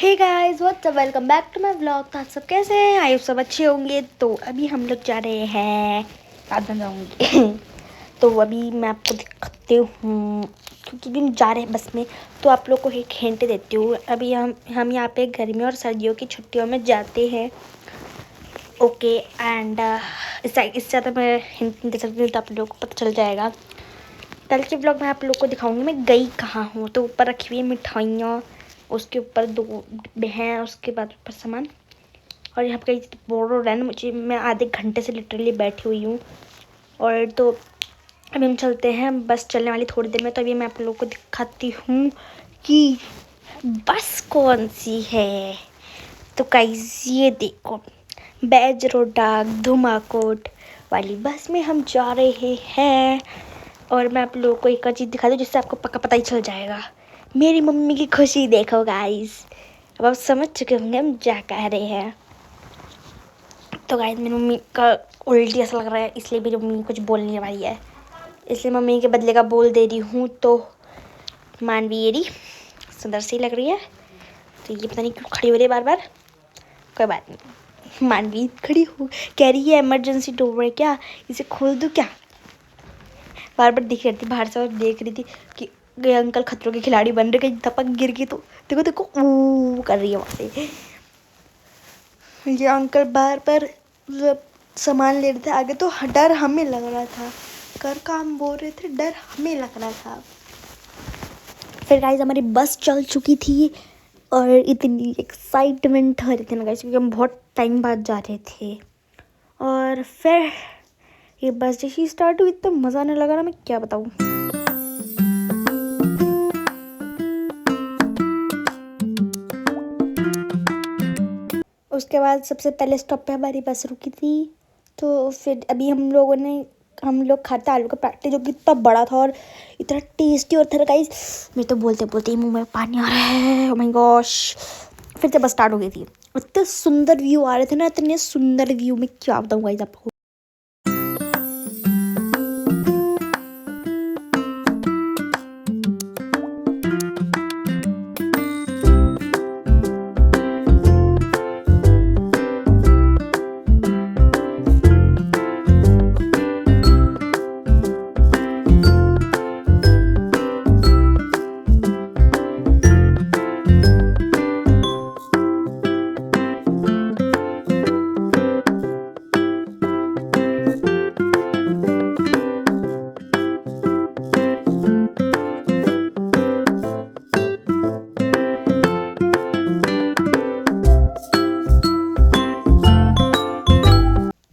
Hey guys what's up, welcome back to my vlog. तो आप सब कैसे हैं? आई होप सब अच्छे होंगे। तो अभी हम लोग जा रहे हैं, रात में जाऊँगी तो अभी मैं आपको दिखाती हूँ, क्योंकि भी हम जा रहे हैं बस में। तो आप लोग को एक हिंट देती हूँ। अभी हम यहाँ पे गर्मियों और सर्दियों की छुट्टियों में जाते हैं। ओके एंड इससे ज़्यादा मैं हिंट नहीं दे सकती हूँ, तो आप लोगों को पता चल जाएगा। कल के ब्लॉग में आप लोग को दिखाऊंगी मैं गई कहाँ हूँ। तो ऊपर रखी हुई है मिठाइयाँ, उसके ऊपर 2 डिब्बे हैं, उसके बाद ऊपर सामान। और यहाँ पे कई बोर्ड है, मैं आधे घंटे से लिटरली बैठी हुई हूँ। और तो अभी हम चलते हैं, बस चलने वाली थोड़ी देर में। तो अभी मैं आप लोगों को दिखाती हूँ कि बस कौन सी है। तो गाइस ये देखो, बैजरोडा धुमाकोट वाली बस में हम जा रहे हैं। और मैं आप लोगों को एक और चीज़ दिखा दूँ जिससे आपको पक्का पता ही चल जाएगा। मेरी मम्मी की खुशी देखो गाइस। अब आप समझ चुके होंगे हम क्या कह रहे हैं। तो गाइस मेरी मम्मी का उल्टी ऐसा लग रहा है, इसलिए मेरी मम्मी कुछ बोलने वाली है, इसलिए मम्मी के बदले का बोल दे रही हूँ। तो मानवी ये सुंदर सी लग रही है। तो ये पता नहीं क्यों खड़ी हो रही है बार बार। कोई बात नहीं, मानवी खड़ी हो कह रही है इमरजेंसी डोर है क्या, इसे खोल दूँ क्या। बार बार दिख रही थी बाहर से और देख रही थी कि ये अंकल खतरों के खिलाड़ी बन रहे, कहीं धपक गिर गई तो देखो देखो ऊ कर रही है वहाँ से। ये अंकल बार बार सामान ले रहे थे आगे, तो डर हमें लग रहा था। कर काम बोल रहे थे, डर हमें लग रहा था। फिर गाइस हमारी बस चल चुकी थी और इतनी एक्साइटमेंट हो रही थी ना गाइस, क्योंकि हम बहुत टाइम बाद जा रहे थे। और फिर ये बस जैसी स्टार्ट हुई तो मज़ा आने लगा ना, मैं क्या बताऊँ। उसके बाद सबसे पहले स्टॉप पे हमारी बस रुकी थी। तो फिर अभी हम लोग खाते आलू का पराठा, जो कि इतना बड़ा था और इतना टेस्टी और था गाइस। मैं तो बोलते बोलते ही मुंह में पानी आ रहा है, ओह माय गॉश। फिर से बस स्टार्ट हो गई थी। इतने सुंदर व्यू आ रहे थे ना, इतने सुंदर व्यू, में क्या बताऊँ गाइस आपको।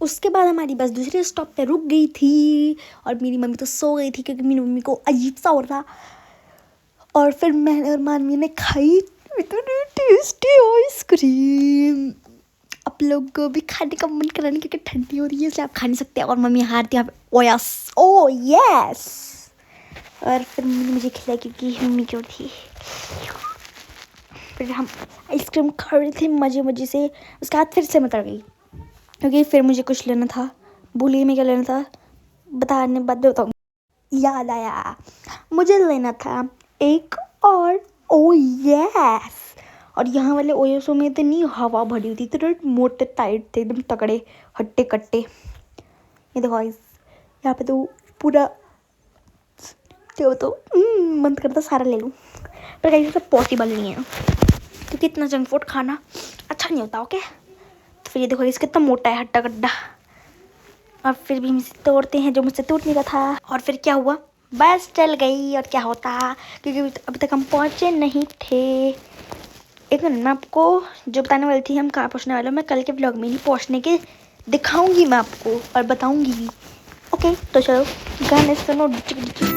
उसके बाद हमारी बस दूसरे स्टॉप पे रुक गई थी और मेरी मम्मी तो सो गई थी, क्योंकि मेरी मम्मी को अजीब सा हो रहा। और फिर मैंने और मानवी ने खाई इतनी टेस्टी आइसक्रीम। आप लोग को भी खाने का मन कर रहा है, क्योंकि ठंडी हो रही है इसलिए आप खा नहीं सकते। और मम्मी हारती यहाँ पे, ओ यस ओ यस। और फिर मम्मी मुझे खिलाई, क्योंकि मम्मी क्यों थी। फिर हम आइसक्रीम खा रहे थे मज़े मज़े से। उसके बाद फिर से मैं उतर गई, क्योंकि फिर मुझे कुछ लेना था। भूलिए मैं क्या लेना था, बताने बाद में बताऊँ। याद आया, मुझे लेना था एक और ओ यस। और यहाँ वाले ओयोसो में इतनी हवा भरी हुई थी, इतने मोटे टाइट थे, एकदम तगड़े हट्टे कट्टे। ये देखो गाइस, यहाँ पे तो पूरा तो मन करता सारा ले लूँ, पर गाइस सब पॉसिबल नहीं है, क्योंकि इतना जंक फूड खाना अच्छा नहीं होता। ओके, तो फिर ये देखो गाइस कितना मोटा है हट्टा कट्टा। और फिर भी मुझसे तोड़ते हैं जो मुझसे टूट नहीं रहा था। और फिर क्या हुआ, बस चल गई। और क्या होता, क्योंकि अभी तक हम पहुँचे नहीं थे। एक मिनट, मैं आपको जो बताने वाली थी हम कहाँ पहुँचने वाले, मैं कल के ब्लॉग में ही पहुँचने के दिखाऊंगी मैं आपको और बताऊंगी भी। ओके तो चलो गाने सुनो, डिचिक डिचिक।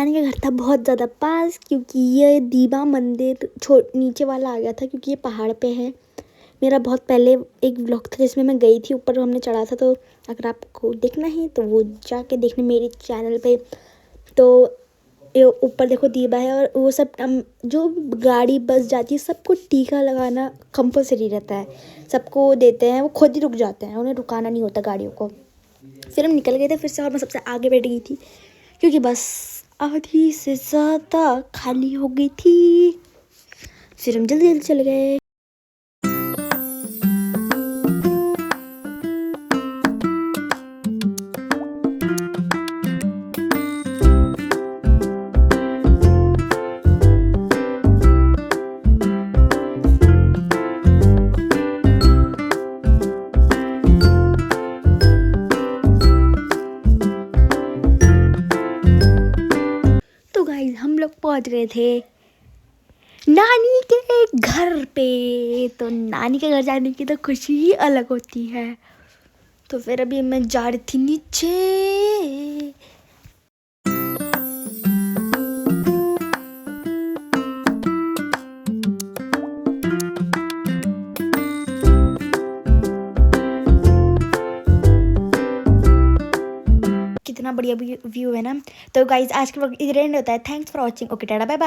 नानी का घर था बहुत ज़्यादा पास, क्योंकि ये दीवा मंदिर नीचे वाला आ गया था, क्योंकि ये पहाड़ पे है। मेरा बहुत पहले एक व्लॉग था जिसमें मैं गई थी, ऊपर हमने चढ़ा था, तो अगर आपको देखना है तो वो जाके देखने मेरे चैनल पे। तो ये ऊपर देखो दीवा है, और वो सब जो गाड़ी बस जाती है सबको टीका लगाना कंपलसरी रहता है, सबको देते हैं, वो खुद ही रुक जाते हैं, उन्हें रुकाना नहीं होता गाड़ियों को। फिर हम निकल गए थे फिर से, और मैं सबसे आगे बैठ गई थी क्योंकि बस आधी से ज़्यादा खाली हो गई थी। फिर हम जल्दी जल्दी चले गए। तो गाइस हम लोग पहुंच गए थे नानी के घर पे। तो नानी के घर जाने की तो खुशी ही अलग होती है। तो फिर अभी मैं जा रही थी नीचे। कितना बढ़िया व्यू है ना। तो गाइज आज के व्लॉग इधर एंड होता है। Thanks for watching. Okay tata bye bye.